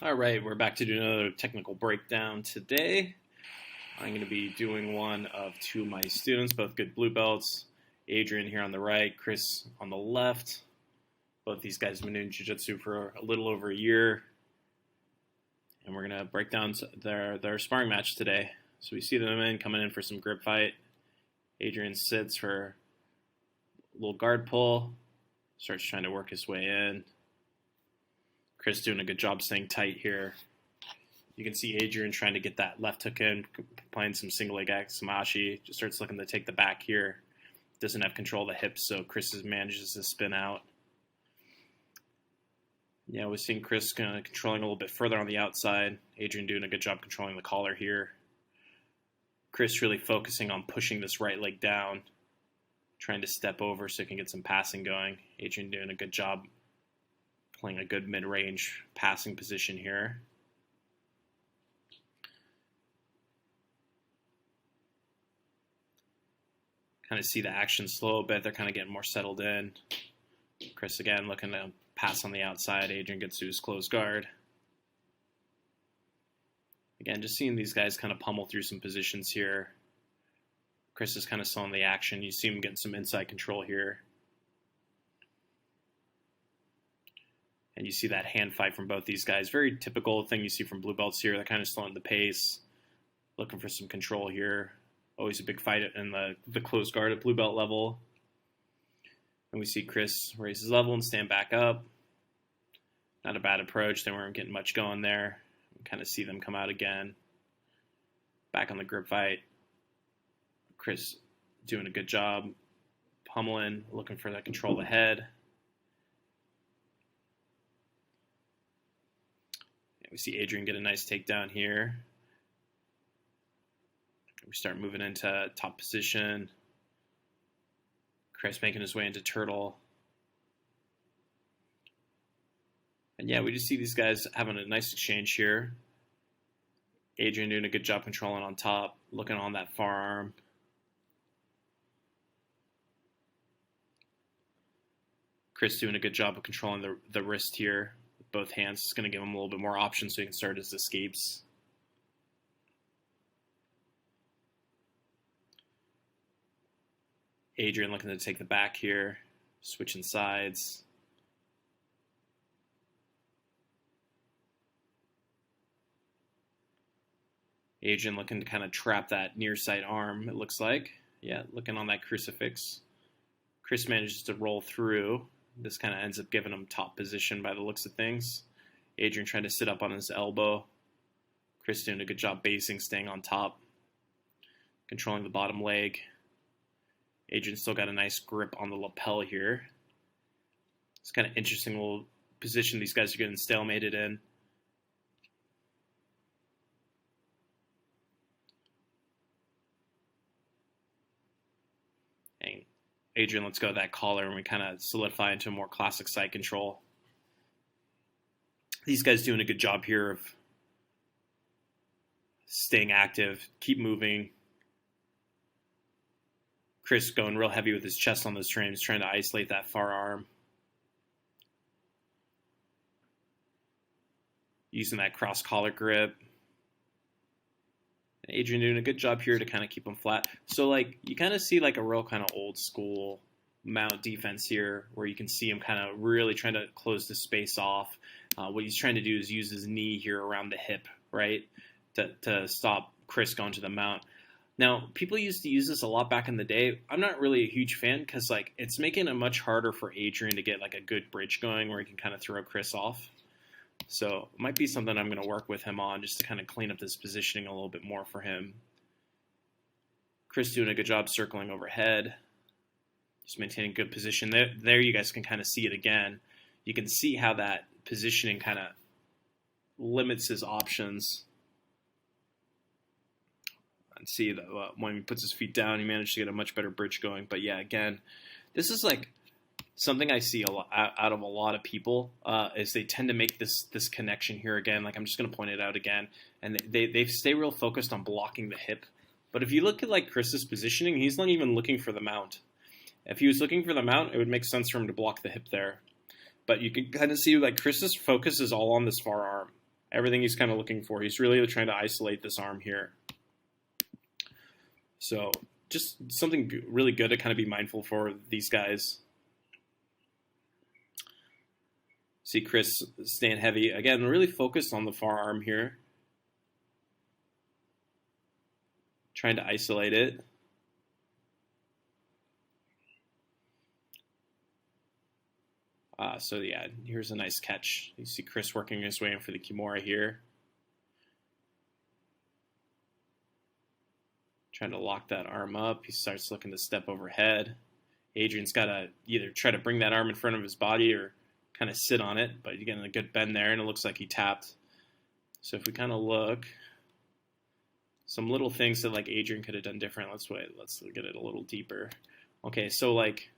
All right, we're back to do another technical breakdown today. I'm going to be doing one of two of my students, both good blue belts. Adrian here on the right, Krs on the left. Both these guys have been doing Jiu-Jitsu for a little over a year. And we're going to break down their sparring match today. So we see them coming in for some grip fight. Adrian sits for a little guard pull, starts trying to work his way in. Krs doing a good job staying tight here. You can see Adrian trying to get that left hook in, playing some single leg Samashi. Just starts looking to take the back here. Doesn't have control of the hips, so Krs manages to spin out. Yeah, we're seeing Krs kind of controlling a little bit further on the outside. Adrian doing a good job controlling the collar here. Krs really focusing on pushing this right leg down, trying to step over so he can get some passing going. Adrian doing a good job playing a good mid-range passing position here. Kind of see the action slow a bit. They're kind of getting more settled in. Krs again looking to pass on the outside. Adrian gets to his closed guard. Again, just seeing these guys kind of pummel through some positions here. Krs is kind of slowing the action. You see him getting some inside control here. And you see that hand fight from both these guys. Very typical thing you see from blue belts here. They're kind of slowing the pace, looking for some control here. Always a big fight in the closed guard at blue belt level. And we see Krs raise his level and stand back up. Not a bad approach. They weren't getting much going there. We kind of see them come out again. Back on the grip fight. Krs doing a good job. Pummeling, looking for that control of the head. We see Adrian get a nice takedown here. We start moving into top position. Krs making his way into turtle. And yeah, we just see these guys having a nice exchange here. Adrian doing a good job controlling on top, looking on that forearm. Krs doing a good job of controlling the wrist here. Both hands. It's going to give him a little bit more options so he can start his escapes. Adrian looking to take the back here, switching sides. Adrian looking to kind of trap that near side arm, it looks like. Yeah, looking on that crucifix. Krs manages to roll through. This kind of ends up giving him top position by the looks of things. Adrian trying to sit up on his elbow. Krs doing a good job basing, staying on top. Controlling the bottom leg. Adrian still got a nice grip on the lapel here. It's kind of interesting little position these guys are getting stalemated in. Adrian lets go of that collar and we kind of solidify into a more classic side control. These guys doing a good job here of staying active, keep moving. Krs going real heavy with his chest on those frames, trying to isolate that far arm. Using that cross collar grip. Adrian doing a good job here to kind of keep him flat. So, like, you kind of see, like, a real kind of old school mount defense here where you can see him kind of really trying to close the space off. What he's trying to do is use his knee here around the hip, right, to stop Krs going to the mount. Now, people used to use this a lot back in the day. I'm not really a huge fan because, like, it's making it much harder for Adrian to get, like, a good bridge going where he can kind of throw Krs off. So it might be something I'm going to work with him on just to kind of clean up this positioning a little bit more for him. Krs doing a good job circling overhead. Just maintaining good position. There you guys can kind of see it again. You can see how that positioning kind of limits his options. And see that when he puts his feet down, he managed to get a much better bridge going. But yeah, again, this is like something I see a lot out of a lot of people is they tend to make this connection here again. Like, I'm just going to point it out again. And they stay real focused on blocking the hip. But if you look at, like, Kris's positioning, he's not even looking for the mount. If he was looking for the mount, it would make sense for him to block the hip there. But you can kind of see, like, Kris's focus is all on this far arm. everything he's kind of looking for. He's really trying to isolate this arm here. So just something really good to kind of be mindful for these guys. See Krs staying heavy. Again, really focused on the far arm here. Trying to isolate it. So yeah, here's a nice catch. You see Krs working his way in for the Kimura here. Trying to lock that arm up. He starts looking to step overhead. Adrian's got to either try to bring that arm in front of his body or kind of sit on it, but you're getting a good bend there, and it looks like he tapped. So if we kind of look, some little things that like Adrian could have done different. Let's look at it a little deeper. Okay, so like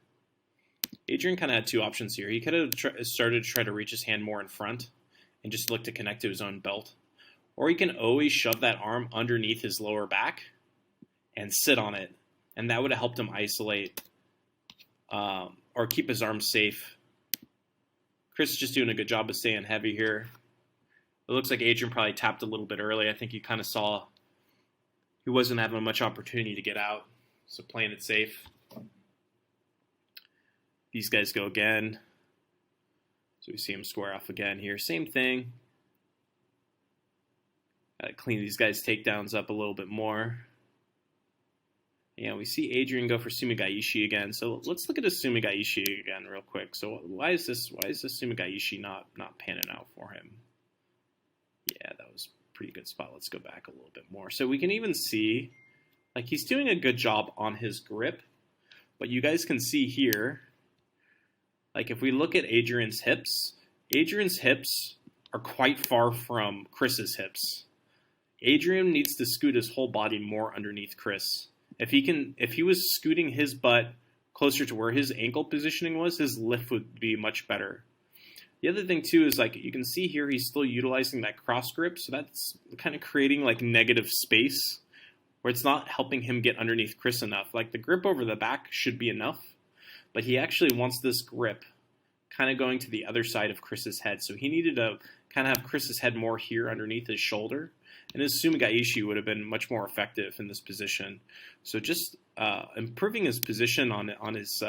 Adrian kind of had two options here. He could have started to try to reach his hand more in front and just look to connect to his own belt. Or he can always shove that arm underneath his lower back and sit on it. And that would have helped him isolate or keep his arm safe. Krs is just doing a good job of staying heavy here. It looks like Adrian probably tapped a little bit early. I think he kind of saw he wasn't having much opportunity to get out. So playing it safe. These guys go again. So we see him square off again here. Same thing. Gotta clean these guys' takedowns up a little bit more. Yeah, we see Adrian go for Sumigaishi again. So let's look at his Sumigaishi again real quick. So why is this Sumigaishi not panning out for him? Yeah, that was a pretty good spot. Let's go back a little bit more. So we can even see like he's doing a good job on his grip. But you guys can see here, like if we look at Adrian's hips are quite far from Kris's hips. Adrian needs to scoot his whole body more underneath Krs. If he was scooting his butt closer to where his ankle positioning was, his lift would be much better. The other thing too is like you can see here he's still utilizing that cross grip, so that's kind of creating like negative space where it's not helping him get underneath Krs enough. Like the grip over the back should be enough, but he actually wants this grip kind of going to the other side of Kris's head. So he needed to kind of have Kris's head more here underneath his shoulder. And his Sumigaishi would have been much more effective in this position. So just improving his position on his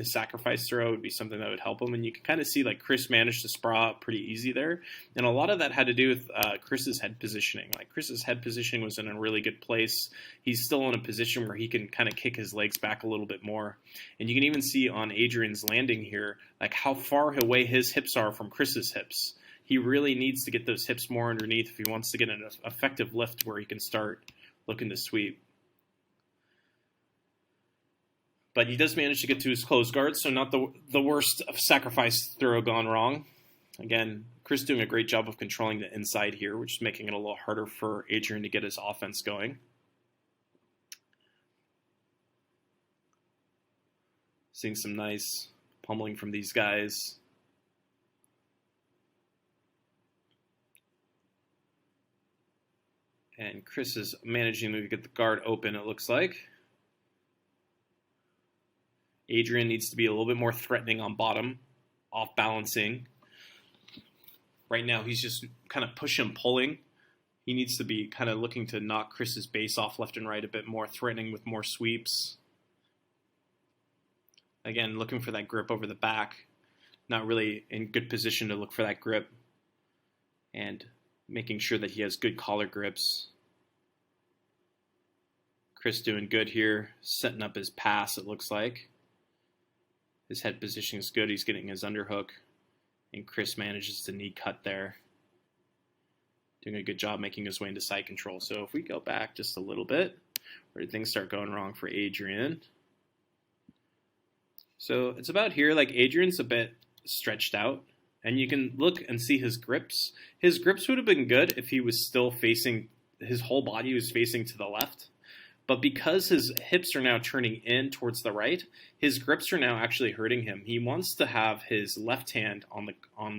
sacrifice throw would be something that would help him. And you can kind of see like Krs managed to sprawl out pretty easy there. And a lot of that had to do with Kris's head positioning. Like Kris's head positioning was in a really good place. He's still in a position where he can kind of kick his legs back a little bit more. And you can even see on Adrian's landing here, like how far away his hips are from Kris's hips. He really needs to get those hips more underneath if he wants to get an effective lift where he can start looking to sweep. But he does manage to get to his closed guard, so not the worst of sacrifice throw gone wrong. Again, Krs doing a great job of controlling the inside here, which is making it a little harder for Adrian to get his offense going. Seeing some nice pummeling from these guys. And Krs is managing to get the guard open, it looks like. Adrian needs to be a little bit more threatening on bottom, off balancing. Right now, he's just kind of pushing, pulling. He needs to be kind of looking to knock Kris's base off left and right a bit more, threatening with more sweeps. Again, looking for that grip over the back. Not really in good position to look for that grip. And making sure that he has good collar grips. Krs doing good here, setting up his pass, it looks like. His head position is good. He's getting his underhook. And Krs manages to knee cut there. Doing a good job making his way into side control. So if we go back just a little bit, where did things start going wrong for Adrian? So it's about here, like Adrian's a bit stretched out. And you can look and see his grips. His grips would have been good if he was still facing, his whole body was facing to the left. But because his hips are now turning in towards the right, his grips are now actually hurting him. He wants to have his left hand on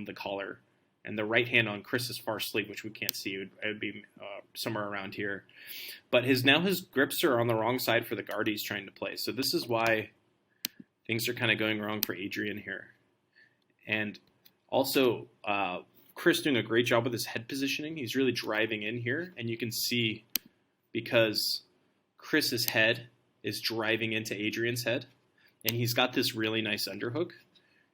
the collar and the right hand on Kris's far sleeve, which we can't see. It would be somewhere around here. But now his grips are on the wrong side for the guard he's trying to play. So this is why things are kind of going wrong for Adrian here. And also, Krs doing a great job with his head positioning. He's really driving in here, and you can see because Kris's head is driving into Adrian's head, and he's got this really nice underhook.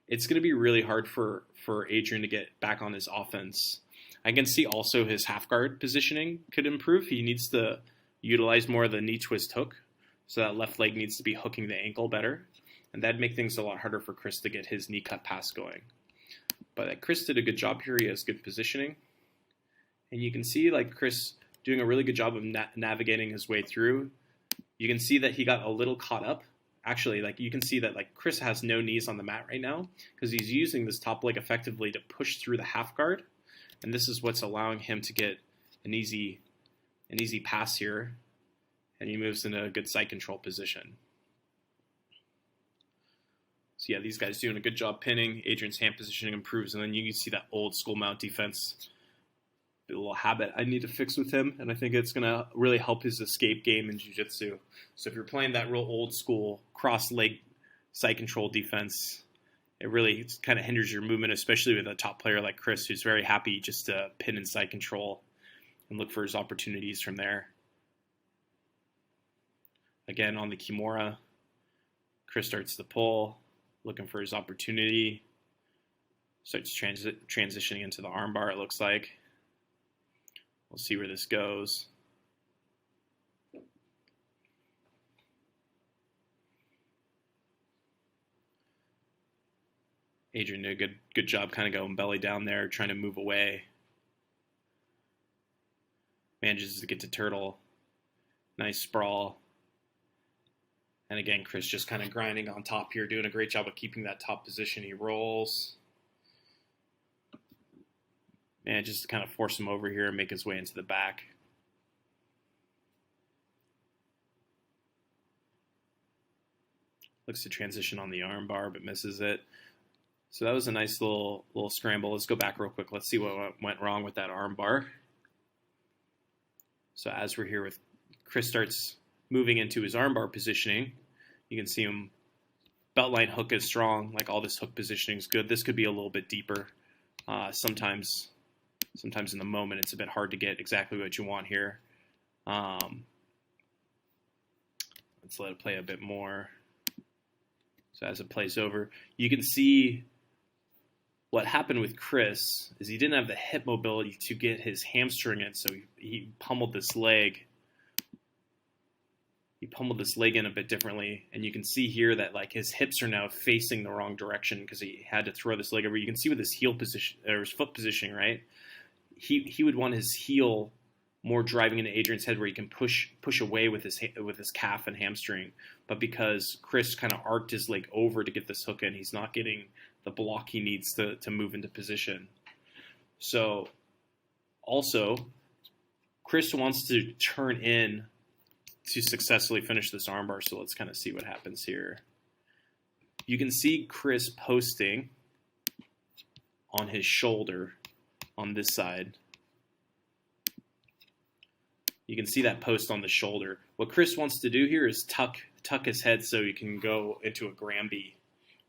It's going to be really hard for Adrian to get back on his offense. I can see also his half guard positioning could improve. He needs to utilize more of the knee twist hook, so that left leg needs to be hooking the ankle better, and that'd make things a lot harder for Krs to get his knee cut pass going. But Krs did a good job here. He has good positioning, and you can see like Krs doing a really good job of navigating his way through. You can see that he got a little caught up. Actually, like you can see that like Krs has no knees on the mat right now because he's using this top leg effectively to push through the half guard, and this is what's allowing him to get an easy pass here, and he moves into a good side control position. So yeah, these guys doing a good job pinning. Adrian's hand positioning improves, and then you can see that old school mount defense. A little habit I need to fix with him, and I think it's going to really help his escape game in jiu-jitsu. So if you're playing that real old school cross leg side control defense, it really kind of hinders your movement, especially with a top player like Krs, who's very happy just to pin in side control and look for his opportunities from there. Again, on the Kimura, Krs starts to pull, looking for his opportunity. Starts transitioning into the armbar, it looks like. We'll see where this goes. Adrian did a good job kind of going belly down there, trying to move away. Manages to get to turtle. Nice sprawl. And again, Krs just kind of grinding on top here, doing a great job of keeping that top position. He rolls. And just to kind of force him over here and make his way into the back. Looks to transition on the arm bar, but misses it. So that was a nice little scramble. Let's go back real quick. Let's see what went wrong with that arm bar. So as we're here with Krs starts moving into his arm bar positioning, you can see him belt line hook is strong. Like all this hook positioning is good. This could be a little bit deeper. Sometimes in the moment, it's a bit hard to get exactly what you want here. Let's let it play a bit more. So as it plays over, you can see what happened with Krs is he didn't have the hip mobility to get his hamstring in, so he pummeled this leg. He pummeled this leg in a bit differently, and you can see here that like his hips are now facing the wrong direction because he had to throw this leg over. You can see with his heel position or his foot positioning, right? He would want his heel more driving into Adrian's head where he can push away with his calf and hamstring. But because Krs kind of arced his leg over to get this hook in, he's not getting the block he needs to move into position. So also, Krs wants to turn in to successfully finish this armbar. So let's kind of see what happens here. You can see Krs posting on his shoulder on this side. You can see that post on the shoulder. What Krs wants to do here is tuck his head so he can go into a Granby,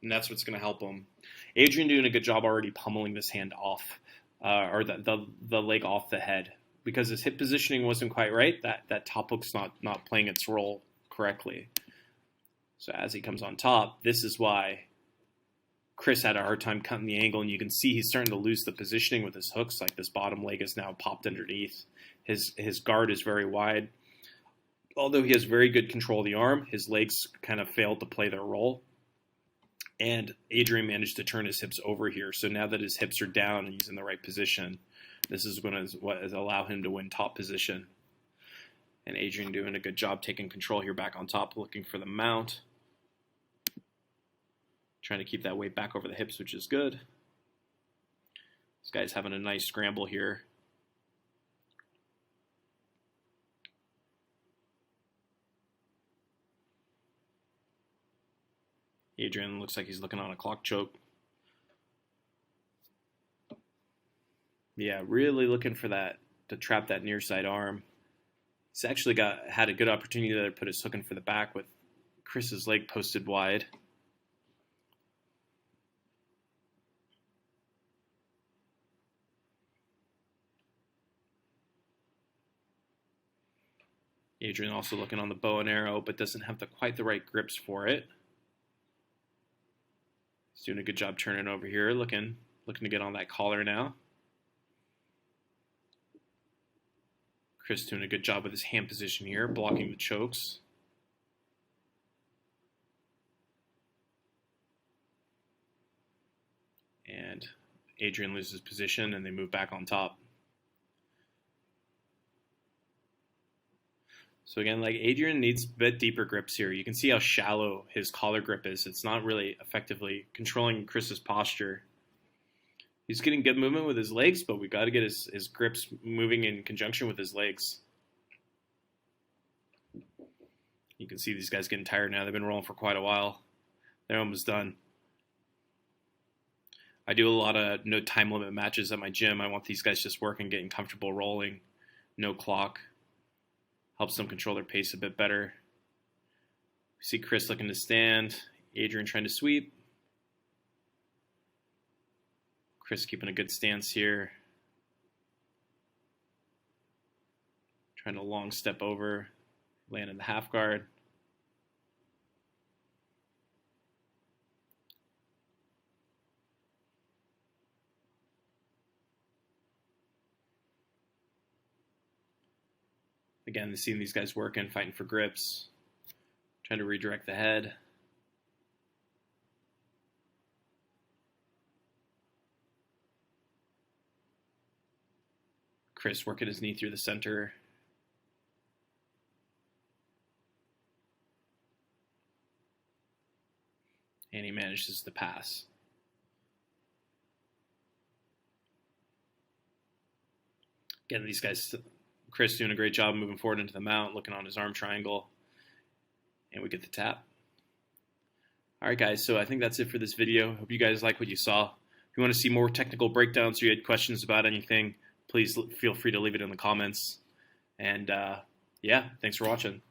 and that's what's going to help him. Adrian doing a good job already pummeling this hand off, or the leg off the head, because his hip positioning wasn't quite right. That top hook's not playing its role correctly. So as he comes on top, this is why Krs had a hard time cutting the angle, and you can see he's starting to lose the positioning with his hooks. Like this bottom leg is now popped underneath. His guard is very wide. Although he has very good control of the arm, his legs kind of failed to play their role. And Adrian managed to turn his hips over here. So now that his hips are down and he's in the right position, this is going to allow him to win top position. And Adrian doing a good job taking control here back on top, looking for the mount. Trying to keep that weight back over the hips, which is good. This guy's having a nice scramble here. Adrian looks like he's looking on a clock choke. Yeah, really looking for that, to trap that near side arm. He's actually had a good opportunity there to put his hook in for the back with Kris's leg posted wide. Adrian also looking on the bow and arrow, but doesn't have quite the right grips for it. He's doing a good job turning over here, looking to get on that collar now. Krs doing a good job with his hand position here, blocking the chokes. And Adrian loses position and they move back on top. So again, like Adrian needs a bit deeper grips here. You can see how shallow his collar grip is. It's not really effectively controlling Kris's posture. He's getting good movement with his legs, but we got to get his grips moving in conjunction with his legs. You can see these guys getting tired now. They've been rolling for quite a while. They're almost done. I do a lot of no time limit matches at my gym. I want these guys just working, getting comfortable rolling, no clock. Helps them control their pace a bit better. We see Krs looking to stand, Adrian trying to sweep. Krs keeping a good stance here. Trying to long step over, land in the half guard. Again, seeing these guys working, fighting for grips, trying to redirect the head. Krs working his knee through the center. And he manages to pass. Again, these guys, Krs doing a great job moving forward into the mount, looking on his arm triangle, and we get the tap. All right, guys, so I think that's it for this video. Hope you guys like what you saw. If you want to see more technical breakdowns or you had questions about anything, please feel free to leave it in the comments. And yeah, thanks for watching.